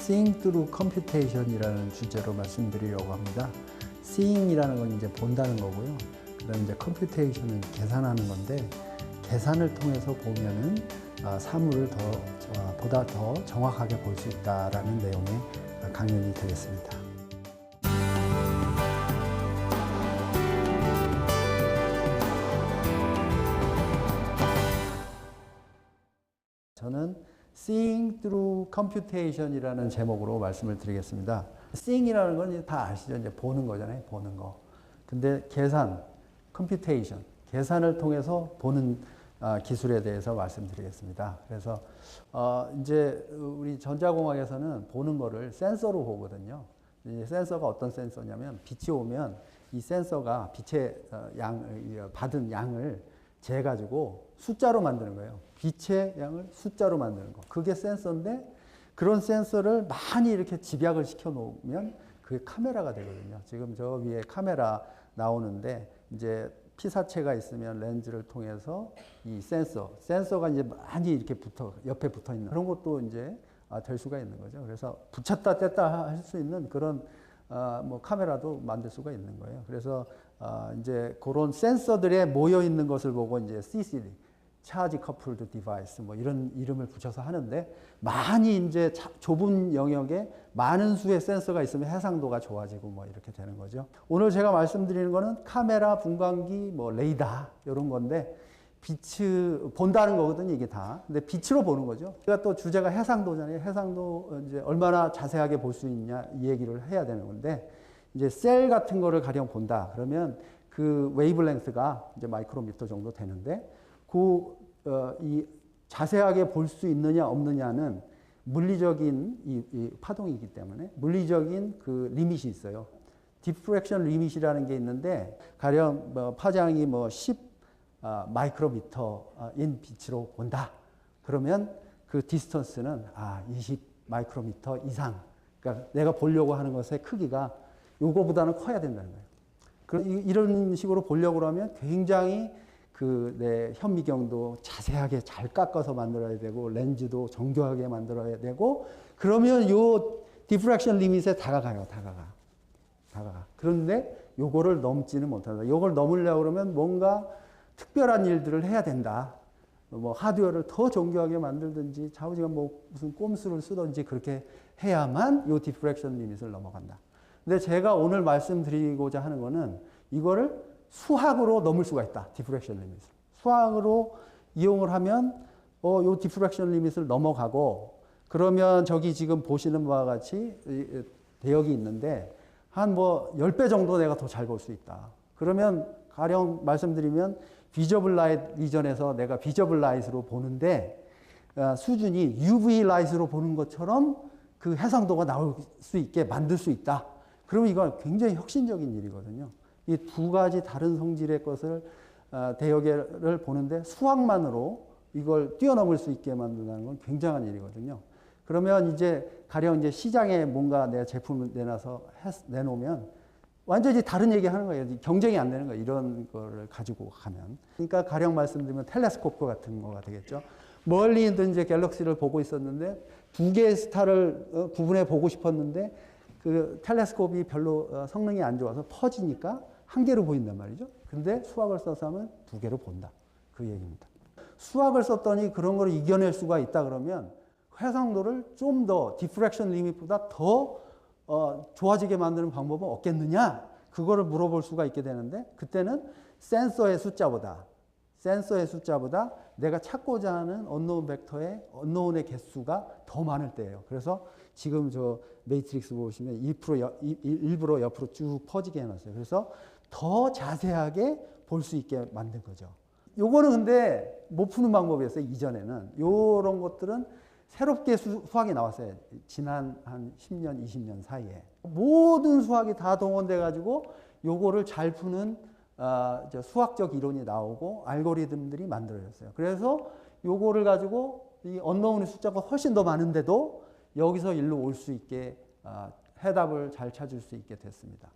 Seeing through computation이라는 주제로 말씀드리려고 합니다. Seeing이라는 건 이제 본다는 거고요. 그다음에 이제 computation은 계산하는 건데, 계산을 통해서 보면은 사물을 보다 더 정확하게 볼 수 있다라는 내용의 강연이 되겠습니다. 저는 Seeing through computation이라는 제목으로 말씀을 드리겠습니다. Seeing이라는 건 다 아시죠? 이제 보는 거잖아요. 보는 거. 근데 계산, computation, 계산을 통해서 보는 기술에 대해서 말씀드리겠습니다. 그래서 이제 우리 전자공학에서는 보는 거를 센서로 보거든요. 이 센서가 어떤 센서냐면, 빛이 오면 이 센서가 빛의 받은 양을 재가지고 숫자로 만드는 거예요. 빛의 양을 숫자로 만드는 거. 그게 센서인데, 그런 센서를 많이 이렇게 집약을 시켜 놓으면 그게 카메라가 되거든요. 지금 저 위에 카메라 나오는데, 이제 피사체가 있으면 렌즈를 통해서 이 센서가 이제 많이 이렇게 옆에 붙어 있는 그런 것도 이제 될 수가 있는 거죠. 그래서 붙였다 뗐다 할 수 있는 그런 뭐 카메라도 만들 수가 있는 거예요. 그래서 이제 그런 센서들에 모여 있는 것을 보고 이제 CCD, 차지 커플드 디바이스 뭐 이런 이름을 붙여서 하는데, 많이 이제 좁은 영역에 많은 수의 센서가 있으면 해상도가 좋아지고 뭐 이렇게 되는 거죠. 오늘 제가 말씀드리는 거는 카메라, 분광기, 뭐 레이더 이런 건데, 빛을 본다는 거거든요, 이게 다. 근데 빛으로 보는 거죠. 제가 또 주제가 해상도잖아요. 해상도 이제 얼마나 자세하게 볼 수 있냐 이 얘기를 해야 되는 건데, 이제 셀 같은 거를 가령 본다. 그러면 그 웨이브랭스가 이제 마이크로미터 정도 되는데, 이 자세하게 볼 수 있느냐 없느냐는 물리적인 이 파동이기 때문에 물리적인 그 리밋이 있어요. 디프렉션 리밋이라는 게 있는데, 가령 뭐 파장이 뭐 10 마이크로미터인 빛으로 본다. 그러면 그 디스턴스는 20 마이크로미터 이상. 그러니까 내가 보려고 하는 것의 크기가 요거보다는 커야 된다는 거예요. 이런 식으로 보려고 그러면 굉장히 내 현미경도 자세하게 잘 깎아서 만들어야 되고, 렌즈도 정교하게 만들어야 되고, 그러면 요 디프렉션 리밋에 다가가요. 그런데 요거를 넘지는 못한다. 요걸 넘으려고 그러면 뭔가 특별한 일들을 해야 된다. 뭐 하드웨어를 더 정교하게 만들든지 좌우지간 뭐 무슨 꼼수를 쓰든지 그렇게 해야만 요 디프렉션 리밋을 넘어간다. 근데 제가 오늘 말씀드리고자 하는 거는, 이거를 수학으로 넘을 수가 있다. 디프렉션 리밋을. 수학으로 이용을 하면 요 디프렉션 리밋을 넘어가고, 그러면 저기 지금 보시는 바와 같이 대역이 있는데, 한 뭐 10배 정도 내가 더 잘 볼 수 있다. 그러면 가령 말씀드리면, 비저블 라이트 리전에서 내가 비저블 라이트로 보는데, 수준이 UV 라이트로 보는 것처럼 그 해상도가 나올 수 있게 만들 수 있다. 그러면 이건 굉장히 혁신적인 일이거든요. 이 두 가지 다른 성질의 것을 대역을 보는데 수학만으로 이걸 뛰어넘을 수 있게 만든다는 건 굉장한 일이거든요. 그러면 이제 가령 이제 시장에 뭔가 내 제품을 내놓으면 완전히 다른 얘기 하는 거예요. 경쟁이 안 되는 거예요. 이런 거를 가지고 가면. 그러니까 가령 말씀드리면 텔레스코프 같은 거가 되겠죠. 멀리 있는 이제 갤럭시를 보고 있었는데, 두 개의 스타를 구분해 보고 싶었는데, 그 텔레스코프가 별로 성능이 안 좋아서 퍼지니까 한 개로 보인단 말이죠. 근데 수학을 써서 하면 두 개로 본다. 그 얘기입니다. 수학을 썼더니 그런 걸 이겨낼 수가 있다 그러면, 해상도를 좀 더 디프렉션 리밋보다 더 좋아지게 만드는 방법은 없겠느냐? 그거를 물어볼 수가 있게 되는데, 그때는 센서의 숫자보다 내가 찾고자 하는 언노운 벡터의 언노운의 개수가 더 많을 때예요. 그래서 지금 저 매트릭스 보시면 일부러 옆으로 쭉 퍼지게 해놨어요. 그래서 더 자세하게 볼 수 있게 만든 거죠. 요거는 근데 못 푸는 방법이었어요. 이전에는. 요런 것들은 새롭게 수학이 나왔어요. 지난 한 10년, 20년 사이에. 모든 수학이 다 동원돼 가지고 요거를 잘 푸는 수학적 이론이 나오고 알고리즘들이 만들어졌어요. 그래서 요거를 가지고 이 언노운의 숫자가 훨씬 더 많은데도 여기서 일로 올 수 있게 해답을 잘 찾을 수 있게 됐습니다.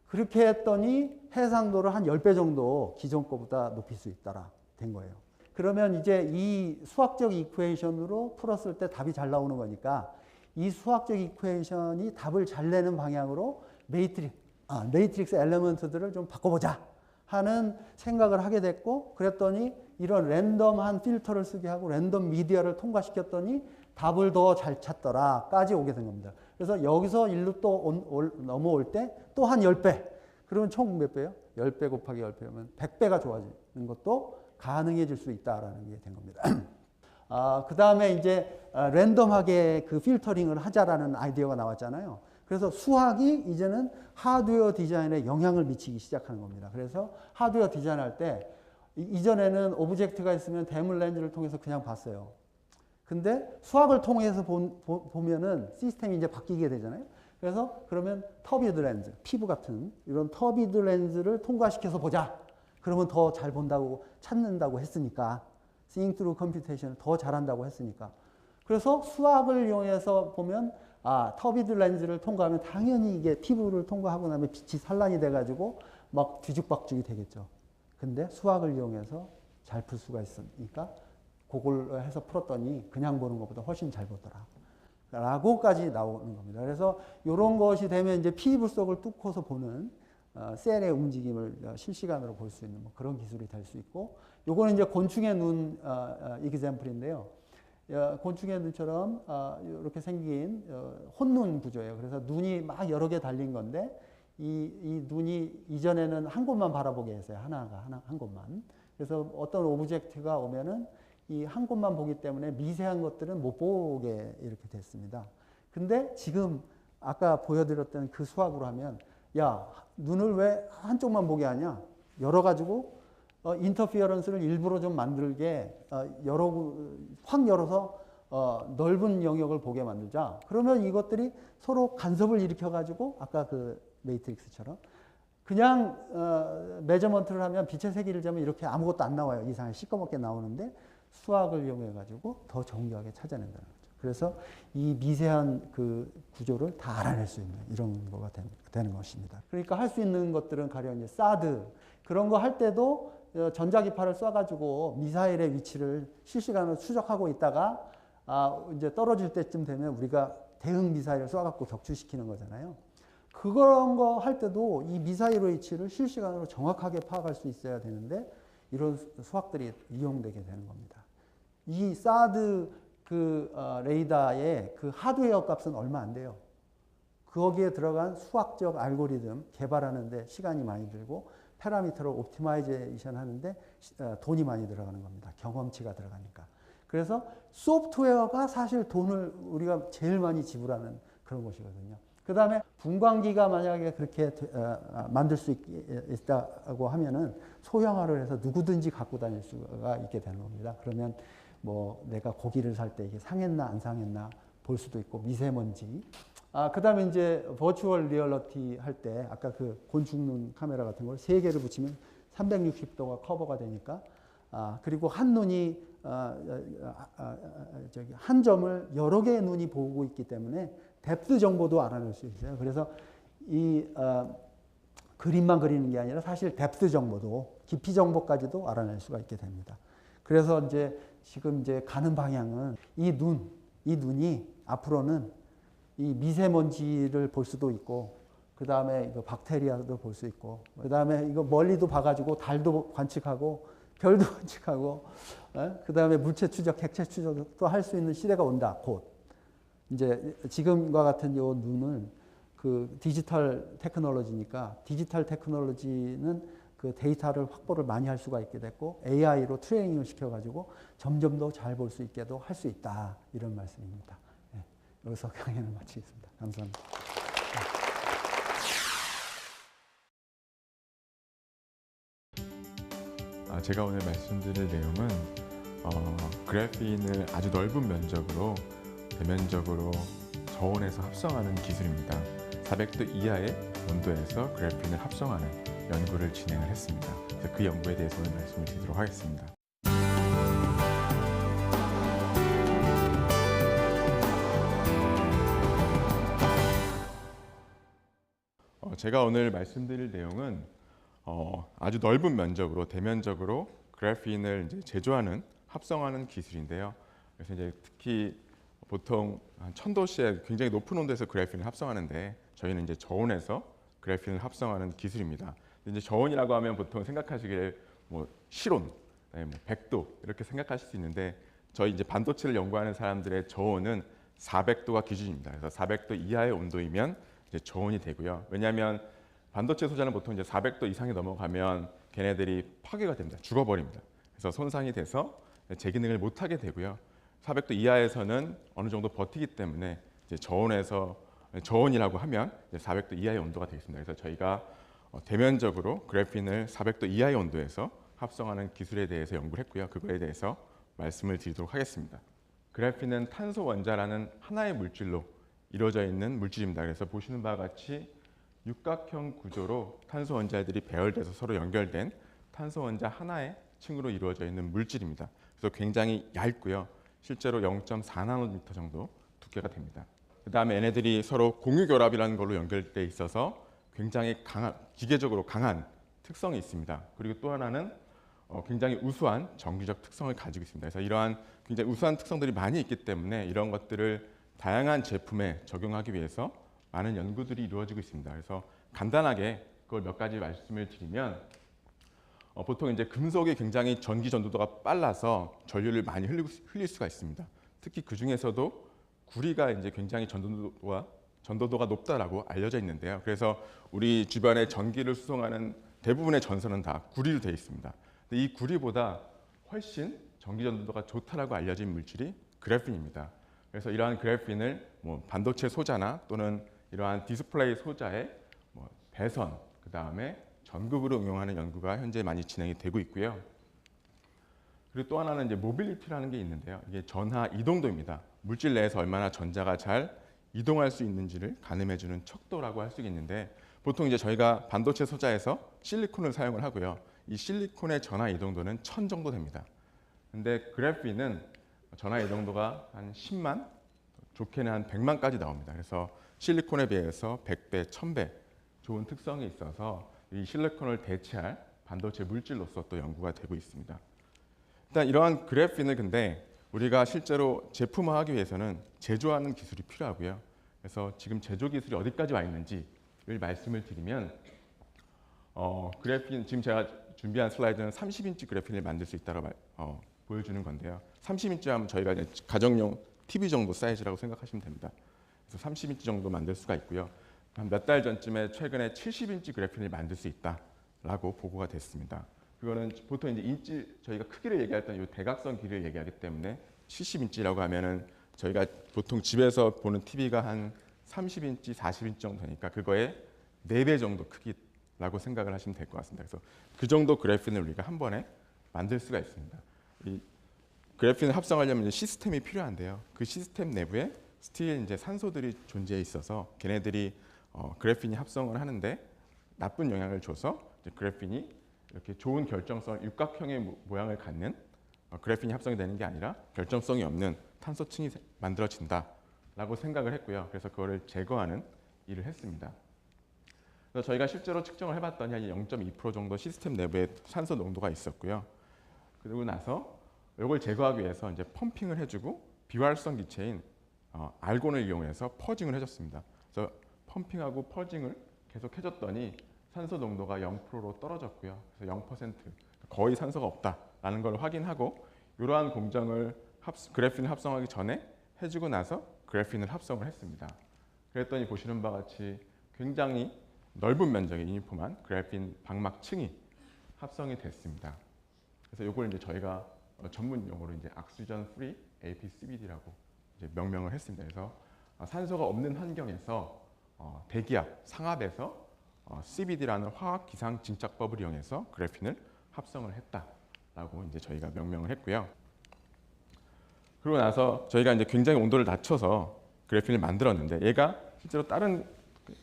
그렇게 했더니 해상도를 한 10배 정도 기존 거보다 높일 수 있다라 된 거예요. 그러면 이제 이 수학적 이퀘이션으로 풀었을 때 답이 잘 나오는 거니까 이 수학적 이퀘이션이 답을 잘 내는 방향으로 매트릭스 엘리먼트들을 좀 바꿔보자 하는 생각을 하게 됐고, 그랬더니 이런 랜덤한 필터를 쓰게 하고 랜덤 미디어를 통과시켰더니 답을 더 잘 찾더라까지 오게 된 겁니다. 그래서 여기서 1로 또 넘어올 때 또 한 10배. 그러면 총 몇 배요? 10배 곱하기 10배면 100배가 좋아지는 것도 가능해질 수 있다라는 게 된 겁니다. 그 다음에 이제 랜덤하게 그 필터링을 하자라는 아이디어가 나왔잖아요. 그래서 수학이 이제는 하드웨어 디자인에 영향을 미치기 시작하는 겁니다. 그래서 하드웨어 디자인할 때 이전에는 오브젝트가 있으면 대물 렌즈를 통해서 그냥 봤어요. 근데 수학을 통해서 보면은 시스템이 이제 바뀌게 되잖아요. 그래서 그러면 터비드 렌즈, 피부 같은 이런 터비드 렌즈를 통과시켜서 보자. 그러면 더 잘 본다고 찾는다고 했으니까, Seeing through computation을 더 잘한다고 했으니까. 그래서 수학을 이용해서 보면 터비드 렌즈를 통과하면 당연히 이게 피부를 통과하고 나면 빛이 산란이 돼가지고 막 뒤죽박죽이 되겠죠. 근데 수학을 이용해서 잘 풀 수가 있으니까 그걸 해서 풀었더니 그냥 보는 것보다 훨씬 잘 보더라. 라고까지 나오는 겁니다. 그래서 이런 것이 되면 이제 피부 속을 뚫고서 보는 셀의 움직임을 실시간으로 볼 수 있는 뭐 그런 기술이 될 수 있고, 요거는 이제 곤충의 눈 이그젬플인데요. 곤충의 눈처럼 이렇게 생긴 혼눈 구조예요. 그래서 눈이 막 여러 개 달린 건데 이 눈이 이전에는 한 곳만 바라보게 했어요. 한 곳만. 그래서 어떤 오브젝트가 오면은 이 한 곳만 보기 때문에 미세한 것들은 못 보게 이렇게 됐습니다. 근데 지금 아까 보여드렸던 그 수학으로 하면 야, 눈을 왜 한쪽만 보게 하냐? 열어가지고 인터피어런스를 일부러 좀 만들게 확 열어서 넓은 영역을 보게 만들자. 그러면 이것들이 서로 간섭을 일으켜가지고 아까 그 매트릭스처럼 그냥 매저먼트를 하면 빛의 세기를 재면 이렇게 아무것도 안 나와요. 이상하게 시꺼멓게 나오는데 수학을 이용해가지고 더 정교하게 찾아낸다는 거죠. 그래서 이 미세한 그 구조를 다 알아낼 수 있는 이런 거가 되는 것입니다. 그러니까 할 수 있는 것들은 가령 이제 사드 그런 거 할 때도 전자기파를 쏴가지고 미사일의 위치를 실시간으로 추적하고 있다가 이제 떨어질 때쯤 되면 우리가 대응 미사일을 쏴갖고 격추시키는 거잖아요. 그런 거 할 때도 이 미사일의 위치를 실시간으로 정확하게 파악할 수 있어야 되는데 이런 수학들이 이용되게 되는 겁니다. 이 사드 레이더의 그 하드웨어 값은 얼마 안 돼요. 거기에 들어간 수학적 알고리즘 개발하는데 시간이 많이 들고 파라미터를 옵티마이제이션 하는데 돈이 많이 들어가는 겁니다. 경험치가 들어가니까. 그래서 소프트웨어가 사실 돈을 우리가 제일 많이 지불하는 그런 것이거든요. 그 다음에 분광기가 만약에 그렇게 만들 수 있다고 하면은 소형화를 해서 누구든지 갖고 다닐 수가 있게 되는 겁니다. 그러면 뭐 내가 고기를 살 때 이게 상했나 안 상했나 볼 수도 있고 미세먼지. 그 다음에 이제 버추얼 리얼리티 할 때 아까 그 곤충눈 카메라 같은 걸 3개를 붙이면 360도가 커버가 되니까 그리고 한 눈이 한 점을 여러 개의 눈이 보고 있기 때문에 뎁스 정보도 알아낼 수 있어요. 그래서 이 그림만 그리는 게 아니라 사실 뎁스 정보도 깊이 정보까지도 알아낼 수가 있게 됩니다. 그래서 이제 지금 이제 가는 방향은 이 눈이 앞으로는 이 미세먼지를 볼 수도 있고, 그 다음에 이거 박테리아도 볼 수 있고, 그 다음에 이거 멀리도 봐가지고 달도 관측하고, 별도 관측하고, 그 다음에 물체 추적, 객체 추적도 할 수 있는 시대가 온다, 곧. 이제 지금과 같은 이 눈은 그 디지털 테크놀로지니까, 디지털 테크놀로지는 그 데이터를 확보를 많이 할 수가 있게 됐고, AI로 트레이닝을 시켜가지고 점점 더 잘 볼 수 있게도 할 수 있다. 이런 말씀입니다. 네, 여기서 강연을 마치겠습니다. 감사합니다. 제가 오늘 말씀드릴 내용은 그래핀을 아주 넓은 면적으로 대면적으로 저온에서 합성하는 기술입니다. 400도 이하의 온도에서 그래핀을 합성하는 연구를 진행을 했습니다. 그래서 그 연구에 대해서 오늘 말씀을 드리도록 하겠습니다. 제가 오늘 말씀드릴 내용은 아주 넓은 면적으로 대면적으로 그래핀을 이제 제조하는 합성하는 기술인데요. 그래서 이제 특히 보통 한 1000도씨에 굉장히 높은 온도에서 그래핀을 합성하는데 저희는 이제 저온에서 그래핀을 합성하는 기술입니다. 이제 저온이라고 하면 보통 생각하시기에 뭐 실온, 뭐 100도 이렇게 생각하실 수 있는데 저희 이제 반도체를 연구하는 사람들의 저온은 400도가 기준입니다. 그래서 400도 이하의 온도이면 이제 저온이 되고요. 왜냐하면 반도체 소자는 보통 이제 400도 이상이 넘어가면 걔네들이 파괴가 됩니다. 죽어버립니다. 그래서 손상이 돼서 재기능을 못하게 되고요. 400도 이하에서는 어느 정도 버티기 때문에 이제 저온이라고 하면 이제 400도 이하의 온도가 되겠습니다. 그래서 저희가 대면적으로 그래핀을 400도 이하의 온도에서 합성하는 기술에 대해서 연구를 했고요. 그거에 대해서 말씀을 드리도록 하겠습니다. 그래핀은 탄소 원자라는 하나의 물질로 이루어져 있는 물질입니다. 그래서 보시는 바와 같이 육각형 구조로 탄소 원자들이 배열돼서 서로 연결된 탄소 원자 하나의 층으로 이루어져 있는 물질입니다. 그래서 굉장히 얇고요. 실제로 0.4나노미터 정도 두께가 됩니다. 그 다음에 얘네들이 서로 공유결합이라는 걸로 연결돼 있어서 굉장히 기계적으로 강한 특성이 있습니다. 그리고 또 하나는 굉장히 우수한 정기적 특성을 가지고 있습니다. 그래서 이러한 굉장히 우수한 특성들이 많이 있기 때문에 이런 것들을 다양한 제품에 적용하기 위해서 많은 연구들이 이루어지고 있습니다. 그래서 간단하게 그걸 몇 가지 말씀을 드리면 보통 이제 금속이 굉장히 전기 전도도가 빨라서 전류를 많이 흘릴 수가 있습니다. 특히 그 중에서도 구리가 이제 굉장히 전도도가 높다라고 알려져 있는데요. 그래서 우리 주변에 전기를 수송하는 대부분의 전선은 다 구리로 되어 있습니다. 근데 이 구리보다 훨씬 전기 전도도가 좋다라고 알려진 물질이 그래핀입니다. 그래서 이러한 그래핀을 뭐 반도체 소자나 또는 이러한 디스플레이 소자의 뭐 배선, 그 다음에 전극으로 응용하는 연구가 현재 많이 진행이 되고 있고요. 그리고 또 하나는 이제 모빌리티라는 게 있는데요. 이게 전하 이동도입니다. 물질 내에서 얼마나 전자가 잘 이동할 수 있는지를 가늠해주는 척도라고 할 수 있는데 보통 이제 저희가 반도체 소자에서 실리콘을 사용을 하고요. 이 실리콘의 전하 이동도는 1000 정도 됩니다. 근데 그래핀은 전하 이동도가 한 10만, 좋게는 한 100만까지 나옵니다. 그래서 실리콘에 비해서 100배, 1000배 좋은 특성이 있어서 이 실리콘을 대체할 반도체 물질로서 또 연구가 되고 있습니다. 일단 이러한 그래핀을 근데 우리가 실제로 제품화하기 위해서는 제조하는 기술이 필요하고요. 그래서 지금 제조 기술이 어디까지 와 있는지를 말씀을 드리면 그래핀 지금 제가 준비한 슬라이드는 30인치 그래핀을 만들 수 있다고 보여주는 건데요. 30인치 하면 저희가 이제 가정용 TV 정도 사이즈라고 생각하시면 됩니다. 그래서 30인치 정도 만들 수가 있고요. 한 몇 달 전쯤에 최근에 70인치 그래핀을 만들 수 있다라고 보고가 됐습니다. 그거는 보통 이제 인치 저희가 크기를 얘기할 때는 이 대각선 길이를 얘기하기 때문에 70인치라고 하면은 저희가 보통 집에서 보는 TV가 한 30인치, 40인치 정도 되니까 그거의 4배 정도 크기라고 생각을 하시면 될 것 같습니다. 그래서 그 정도 그래핀을 우리가 한 번에 만들 수가 있습니다. 이 그래핀을 합성하려면 시스템이 필요한데요. 그 시스템 내부에 스틸 이제 산소들이 존재해 있어서 걔네들이 그래핀이 합성을 하는데 나쁜 영향을 줘서 이제 그래핀이 이렇게 좋은 결정성, 육각형의 모양을 갖는 그래핀이 합성이 되는 게 아니라 결정성이 없는 탄소층이 만들어진다라고 생각을 했고요. 그래서 그거를 제거하는 일을 했습니다. 그래서 저희가 실제로 측정을 해봤더니 한 0.2% 정도 시스템 내부에 산소 농도가 있었고요. 그리고 나서 이걸 제거하기 위해서 이제 펌핑을 해주고 비활성 기체인 알곤을 이용해서 퍼징을 해줬습니다. 그래서 펌핑하고 퍼징을 계속 해줬더니 산소 농도가 0%로 떨어졌고요. 그래서 0% 거의 산소가 없다라는 걸 확인하고 이러한 공정을 그래핀을 합성하기 전에 해주고 나서 그래핀을 합성을 했습니다. 그랬더니 보시는 바와 같이 굉장히 넓은 면적의 유니폼한 그래핀 방막층이 합성이 됐습니다. 그래서 이걸 이제 저희가 전문 용어로 이제 악수전 프리 APCVD라고 이제 명명을 했습니다. 그래서 산소가 없는 환경에서 대기압, 상압에서 CVD라는 화학 기상 증착법을 이용해서 그래핀을 합성을 했다라고 이제 저희가 명명을 했고요. 그러고 나서 저희가 이제 굉장히 온도를 낮춰서 그래핀을 만들었는데 얘가 실제로 다른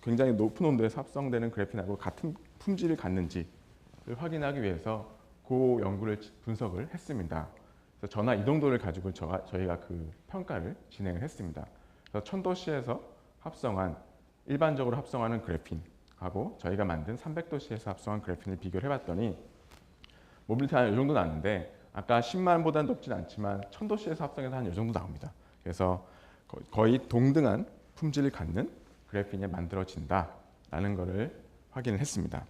굉장히 높은 온도에서 합성되는 그래핀하고 같은 품질을 갖는지를 확인하기 위해서 그 연구를 분석을 했습니다. 그래서 전하 이동도를 가지고 저희가 그 평가를 진행을 했습니다. 그래서 1000도씨에서 합성한 일반적으로 합성하는 그래핀하고 저희가 만든 300도씨에서 합성한 그래핀을 비교를 해봤더니 모빌리티가 한 이 정도 나는데 아까 10만보다는 높진 않지만 1000도씨에서 합성해서 한 이 정도 나옵니다. 그래서 거의 동등한 품질을 갖는 그래핀이 만들어진다라는 것을 확인을 했습니다.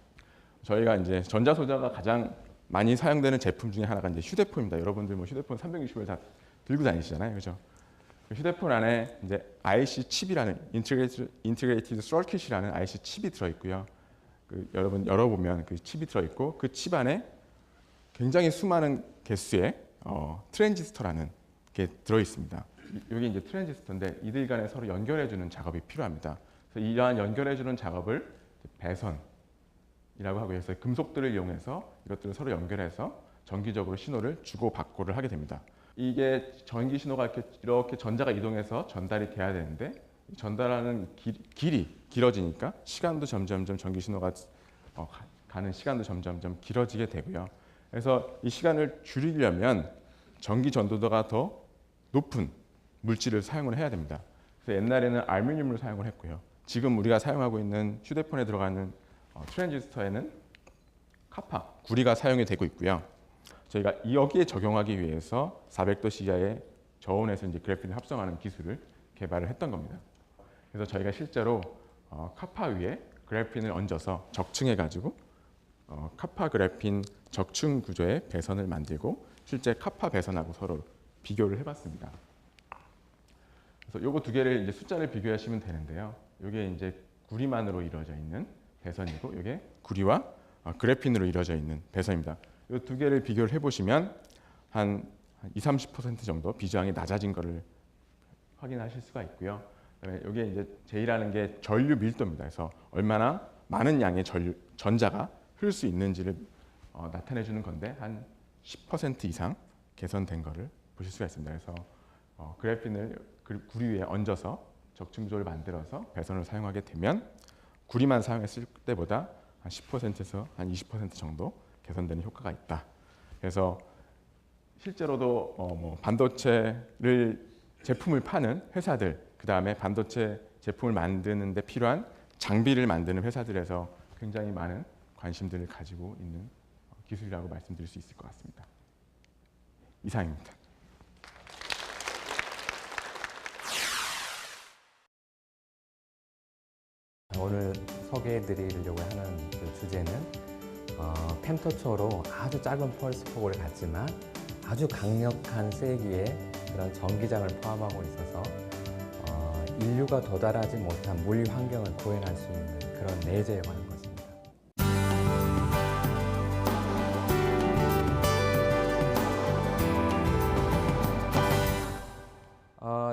저희가 이제 전자소자가 가장 많이 사용되는 제품 중에 하나가 이제 휴대폰입니다. 여러분들 뭐 휴대폰 360을 다 들고 다니시잖아요, 그렇죠? 휴대폰 안에 이제 IC 칩이라는 Integrated Circuit이라는 IC 칩이 들어 있고요. 여러분 열어보면 그 칩이 들어 있고 그 칩 안에 굉장히 수많은 개수의 트랜지스터라는 게 들어 있습니다. 여기 이제 트랜지스터인데 이들 간에 서로 연결해주는 작업이 필요합니다. 그래서 이러한 연결해주는 작업을 배선이라고 하고 해서 금속들을 이용해서 이것들을 서로 연결해서 정기적으로 신호를 주고 받고를 하게 됩니다. 이게 전기 신호가 이렇게 전자가 이동해서 전달이 돼야 되는데 전달하는 길이 길어지니까 시간도 점점점 전기 신호가 가는 시간도 점점점 길어지게 되고요. 그래서 이 시간을 줄이려면 전기 전도도가 더 높은 물질을 사용을 해야 됩니다. 그래서 옛날에는 알루미늄을 사용을 했고요. 지금 우리가 사용하고 있는 휴대폰에 들어가는 트랜지스터에는 카파, 구리가 사용이 되고 있고요. 저희가 여기에 적용하기 위해서 400도 이하의 저온에서 이제 그래핀을 합성하는 기술을 개발을 했던 겁니다. 그래서 저희가 실제로 카파 위에 그래핀을 얹어서 적층해가지고 카파 그래핀 적층 구조의 배선을 만들고 실제 카파 배선하고 서로 비교를 해봤습니다. 그래서 요거 두 개를 이제 숫자를 비교하시면 되는데요. 이게 이제 구리만으로 이루어져 있는 배선이고 이게 구리와 그래핀으로 이루어져 있는 배선입니다. 이 두 개를 비교를 해보시면 한 20-30% 정도 비저항이 낮아진 것을 확인하실 수가 있고요. 그다음에 이게 이제 J라는 게 전류 밀도입니다. 그래서 얼마나 많은 양의 전자가 흐를 수 있는지를 나타내주는 건데 한 10% 이상 개선된 것을 보실 수가 있습니다. 그래서 그래핀을 구리 위에 얹어서 적층조를 만들어서 배선을 사용하게 되면 구리만 사용했을 때보다 한 10%에서 한 20% 정도 개선되는 효과가 있다. 그래서 실제로도 뭐 반도체를 제품을 파는 회사들, 그 다음에 반도체 제품을 만드는 데 필요한 장비를 만드는 회사들에서 굉장히 많은 관심들을 가지고 있는 기술이라고 말씀드릴 수 있을 것 같습니다. 이상입니다. 오늘 소개해드리려고 하는 그 주제는 펜토초로 아주 작은 펄스 폭을 갖지만 아주 강력한 세기의 그런 전기장을 포함하고 있어서 인류가 도달하지 못한 물리 환경을 구현할 수 있는 그런 내재에 관한 것입니다.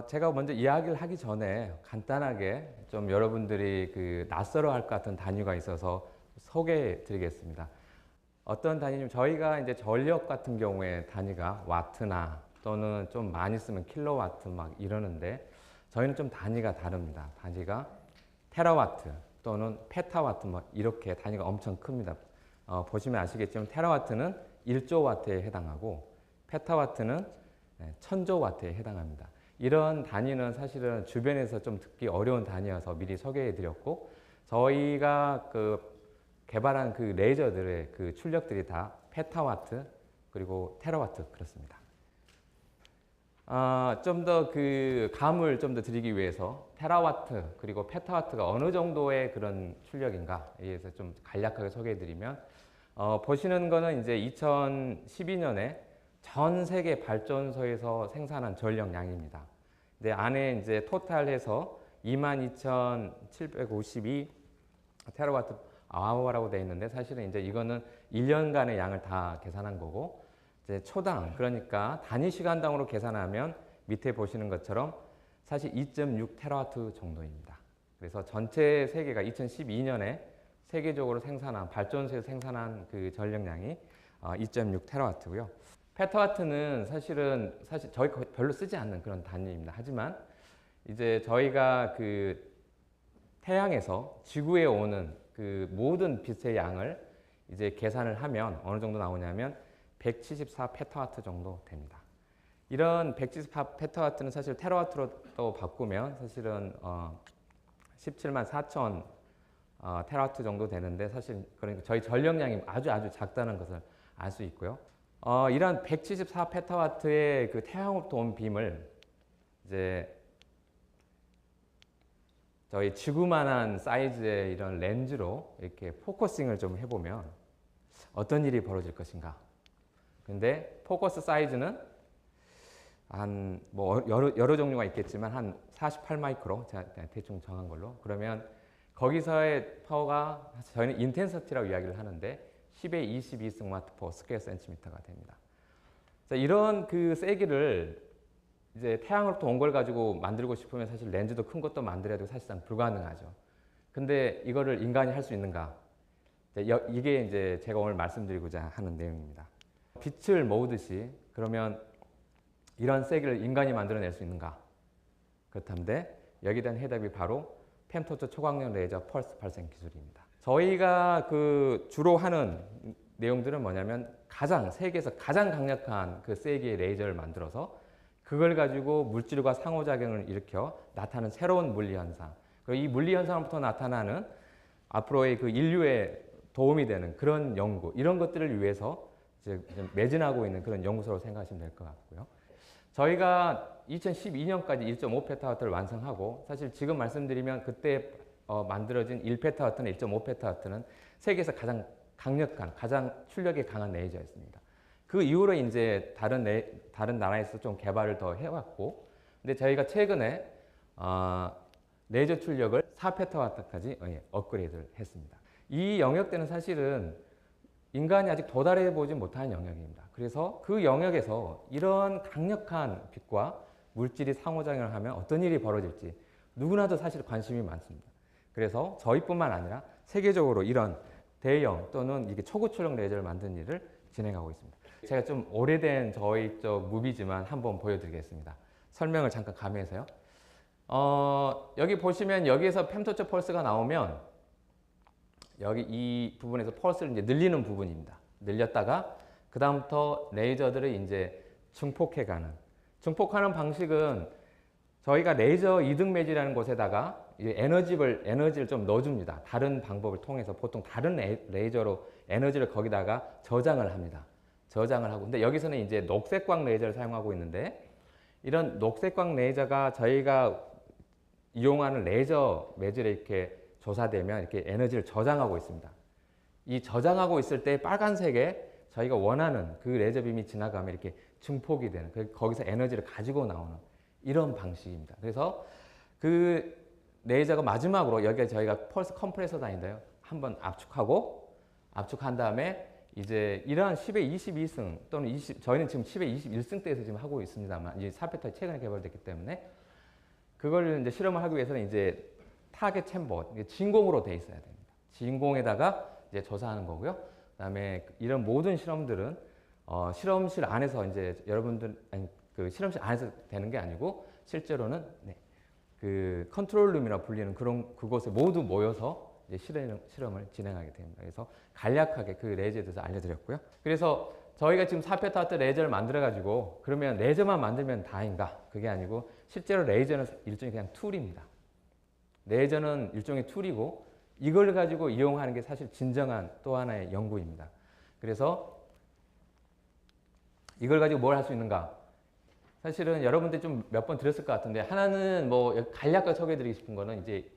제가 먼저 이야기를 하기 전에 간단하게 좀 여러분들이 그 낯설어 할 것 같은 단위가 있어서 소개해 드리겠습니다. 어떤 단위냐면 저희가 이제 전력 같은 경우에 단위가 와트나 또는 좀 많이 쓰면 킬로와트 막 이러는데 저희는 좀 단위가 다릅니다. 단위가 테라와트 또는 페타와트 뭐 이렇게 단위가 엄청 큽니다. 보시면 아시겠지만 테라와트는 1조 와트에 해당하고 페타와트는 1000조 와트에 해당합니다. 이런 단위는 사실은 주변에서 좀 듣기 어려운 단위여서 미리 소개해 드렸고 저희가 개발한 그 레이저들의 그 출력들이 다 페타와트 그리고 테라와트 그렇습니다. 좀 더 그 감을 좀 더 드리기 위해서 테라와트 그리고 페타와트가 어느 정도의 그런 출력인가에 대해서 좀 간략하게 소개해 드리면 보시는 거는 이제 2012년에 전 세계 발전소에서 생산한 전력량입니다. 근데 안에 이제 토탈해서 22,752 테라와트 아워라고 되어 있는데 사실은 이제 이거는 1년간의 양을 다 계산한 거고 이제 초당 그러니까 단위 시간당으로 계산하면 밑에 보시는 것처럼 사실 2.6 테라와트 정도입니다. 그래서 전체 세계가 2012년에 세계적으로 생산한 발전소에서 생산한 그 전력량이 2.6 테라와트고요. 페타와트는 사실 저희 별로 쓰지 않는 그런 단위입니다. 하지만 이제 저희가 그 태양에서 지구에 오는 그 모든 빛의 양을 이제 계산을 하면 어느 정도 나오냐면 174 페타와트 정도 됩니다. 이런 174 페타와트는 사실 테라와트로 또 바꾸면 사실은 17만 4천 테라와트 정도 되는데 사실 그러니까 저희 전력량이 아주 작다는 것을 알 수 있고요. 이런 174 페타와트의 그 태양으로부터 온 빔을 이제 저희 지구만한 사이즈의 이런 렌즈로 이렇게 포커싱을 좀 해보면 어떤 일이 벌어질 것인가. 근데 포커스 사이즈는 한 뭐 여러 종류가 있겠지만 한 48 마이크로 제가 대충 정한 걸로. 그러면 거기서의 파워가 저희는 인텐서티라고 이야기를 하는데 10의 22승 와트 퍼 스퀘어 센티미터가 됩니다. 자, 이런 그 세기를 이제 태양으로부터 온 걸 가지고 만들고 싶으면 사실 렌즈도 큰 것도 만들어야 되고 사실상 불가능하죠. 근데 이거를 인간이 할 수 있는가? 이게 이제 제가 오늘 말씀드리고자 하는 내용입니다. 빛을 모으듯이 그러면 이런 세기를 인간이 만들어낼 수 있는가? 그렇다는데 여기에 대한 해답이 바로 펜토초 초광력 레이저 펄스 발생 기술입니다. 저희가 그 주로 하는 내용들은 뭐냐면 세계에서 가장 강력한 그 세기의 레이저를 만들어서 그걸 가지고 물질과 상호작용을 일으켜 나타나는 새로운 물리 현상, 그리고 이 물리 현상으로부터 나타나는 앞으로의 그 인류에 도움이 되는 그런 연구, 이런 것들을 위해서 이제 매진하고 있는 그런 연구소로 생각하시면 될 것 같고요. 저희가 2012년까지 1.5페타와트를 완성하고, 사실 지금 말씀드리면 그때 만들어진 1페타와트나 1.5페타와트는 세계에서 가장 강력한, 가장 출력이 강한 레이저였습니다. 그 이후로 이제 다른 나라에서 좀 개발을 더 해왔고, 근데 저희가 최근에 레이저 출력을 4페타와트까지 업그레이드를 했습니다. 이 영역대는 사실은 인간이 아직 도달해 보지 못한 영역입니다. 그래서 그 영역에서 이런 강력한 빛과 물질이 상호작용을 하면 어떤 일이 벌어질지 누구나도 사실 관심이 많습니다. 그래서 저희뿐만 아니라 세계적으로 이런 대형 또는 이게 초고출력 레이저를 만드는 일을 진행하고 있습니다. 제가 좀 오래된 저희 쪽 무비지만 한번 보여드리겠습니다. 설명을 잠깐 가미해서요. 여기 보시면 여기에서 펜토초 펄스가 나오면 여기 이 부분에서 펄스를 이제 늘리는 부분입니다. 늘렸다가 그 다음부터 레이저들을 이제 증폭하는 방식은 저희가 레이저 이등 매지라는 곳에다가 에너지를 좀 넣어줍니다. 다른 방법을 통해서 보통 다른 레이저로 에너지를 거기다가 저장을 합니다. 저장을 하고. 근데 여기서는 이제 녹색광 레이저를 사용하고 있는데, 이런 녹색광 레이저가 저희가 이용하는 레이저 매질에 이렇게 조사되면 이렇게 에너지를 저장하고 있습니다. 이 저장하고 있을 때 빨간색에 저희가 원하는 그 레이저 빔이 지나가면 이렇게 증폭이 되는, 거기서 에너지를 가지고 나오는 이런 방식입니다. 그래서 그 레이저가 마지막으로 여기가 저희가 펄스 컴프레서 다닌데요. 한번 압축한 다음에 이제 이러한 10의 22승 또는 저희는 지금 10의 21승대에서 지금 하고 있습니다만, 이제 4페타이 최근에 개발됐기 때문에 그걸 이제 실험을 하기 위해서는 이제 타겟 챔버, 진공으로 돼 있어야 됩니다. 진공에다가 이제 조사하는 거고요. 그다음에 이런 모든 실험들은 실험실 안에서 이제 그 실험실 안에서 되는 게 아니고 실제로는 그 컨트롤룸이라 불리는 그곳에 모두 모여서 이제 실험을 진행하게 됩니다. 그래서 간략하게 그 레이저에 대해서 알려드렸고요. 그래서 저희가 지금 4페타와트 레이저를 만들어가지고 그러면 레이저만 만들면 다인가? 그게 아니고 실제로 레이저는 일종의 그냥 툴입니다. 레이저는 일종의 툴이고 이걸 가지고 이용하는 게 사실 진정한 또 하나의 연구입니다. 그래서 이걸 가지고 뭘 할 수 있는가? 사실은 여러분들이 좀 몇 번 들었을 것 같은데, 하나는 뭐 간략하게 소개해드리고 싶은 거는 이제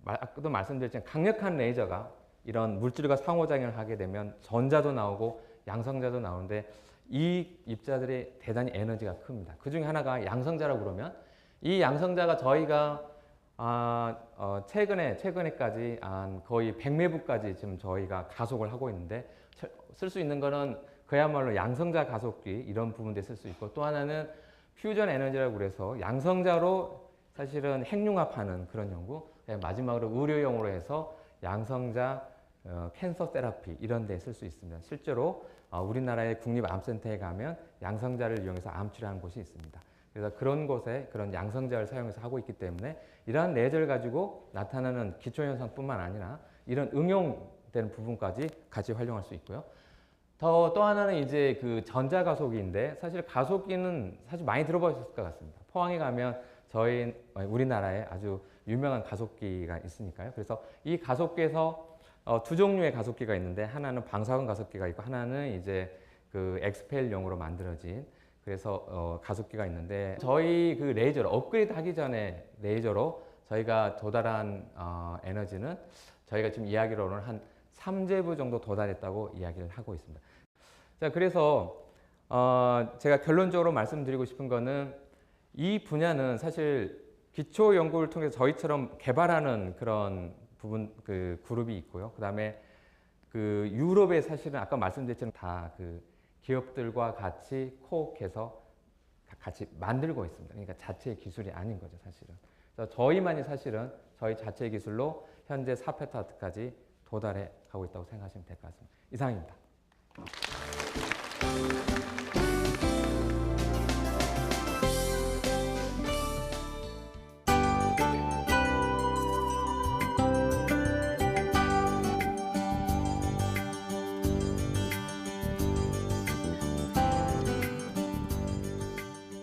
아까도 말씀드렸지만 강력한 레이저가 이런 물질과 상호작용을 하게 되면 전자도 나오고 양성자도 나오는데 이 입자들이 대단히 에너지가 큽니다. 그 중에 하나가 양성자라고 그러면, 이 양성자가 저희가 최근에까지 거의 100매부까지 지금 저희가 가속을 하고 있는데, 쓸 수 있는 거는 그야말로 양성자 가속기 이런 부분에 쓸 수 있고, 또 하나는 퓨전 에너지라고 그래서 양성자로 사실은 핵융합하는 그런 연구, 마지막으로 의료용으로 해서 양성자 캔서 테라피 이런 데 쓸 수 있습니다. 실제로 우리나라의 국립암센터에 가면 양성자를 이용해서 암 치료하는 곳이 있습니다. 그래서 그런 곳에 그런 양성자를 사용해서 하고 있기 때문에 이러한 레이저를 가지고 나타나는 기초현상뿐만 아니라 이런 응용되는 부분까지 같이 활용할 수 있고요. 또 하나는 이제 그 전자가속기인데, 사실 가속기는 사실 많이 들어보셨을 것 같습니다. 포항에 가면 우리나라에 아주 유명한 가속기가 있으니까요. 그래서 이 가속기에서 두 종류의 가속기가 있는데, 하나는 방사선 가속기가 있고 하나는 이제 그 엑스펠용으로 만들어진 그래서 가속기가 있는데, 저희 그 레이저를 업그레이드 하기 전에 레이저로 저희가 도달한 에너지는 저희가 지금 이야기로는 한 3제부 정도 도달했다고 이야기를 하고 있습니다. 자, 그래서 제가 결론적으로 말씀드리고 싶은 거는 이 분야는 사실 기초 연구를 통해서 저희처럼 개발하는 그런 부분 그 그룹이 있고요. 그다음에 그 유럽에 사실은 아까 말씀드렸지만 다 그 기업들과 같이 코업해서 같이 만들고 있습니다. 그러니까 자체의 기술이 아닌 거죠, 사실은. 그래서 저희만이 사실은 저희 자체의 기술로 현재 4페타트까지 도달해 가고 있다고 생각하시면 될 것 같습니다. 이상입니다.